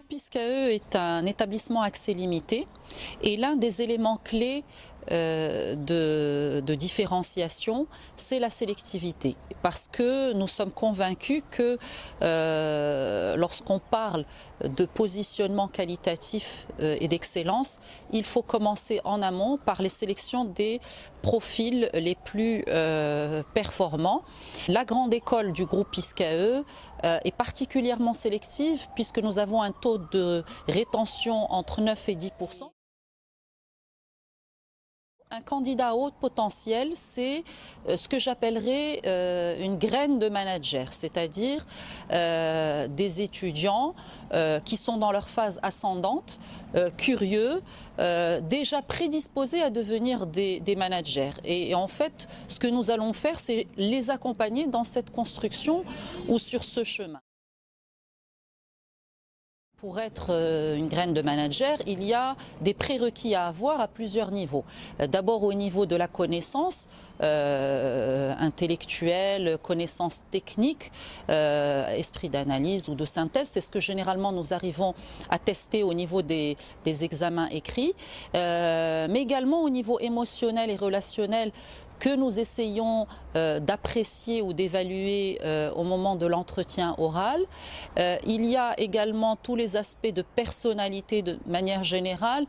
PISCAE est un établissement accès limité et l'un des éléments clés de différenciation, c'est la sélectivité. Parce que nous sommes convaincus que lorsqu'on parle de positionnement qualitatif et d'excellence, il faut commencer en amont par les sélections des profils les plus performants. La grande école du groupe PISCAE est particulièrement sélective puisque nous avons un taux de rétention entre 9 et 10%. Un candidat à haut potentiel, c'est ce que j'appellerais une graine de manager, c'est-à-dire des étudiants qui sont dans leur phase ascendante, curieux, déjà prédisposés à devenir des managers. Et en fait, ce que nous allons faire, c'est les accompagner dans cette construction ou sur ce chemin. Pour être une graine de manager, il y a des prérequis à avoir à plusieurs niveaux. D'abord au niveau de la connaissance intellectuelle, connaissance technique, esprit d'analyse ou de synthèse. C'est ce que généralement nous arrivons à tester au niveau des examens écrits, mais également au niveau émotionnel et relationnel que nous essayons d'apprécier ou d'évaluer au moment de l'entretien oral. Il y a également tous les aspects de personnalité de manière générale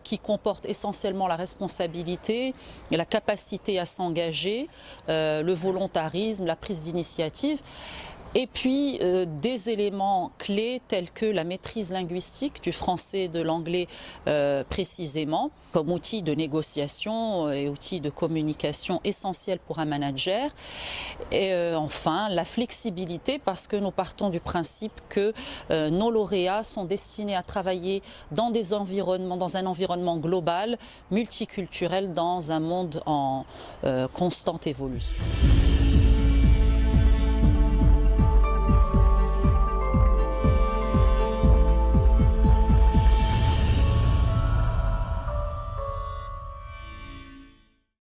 qui comportent essentiellement la responsabilité, la capacité à s'engager, le volontarisme, la prise d'initiative. Et puis des éléments clés tels que la maîtrise linguistique du français et de l'anglais précisément, comme outil de négociation et outil de communication essentiel pour un manager. Et enfin, la flexibilité, parce que nous partons du principe que nos lauréats sont destinés à travailler dans des environnements, dans un environnement global, multiculturel, dans un monde en constante évolution.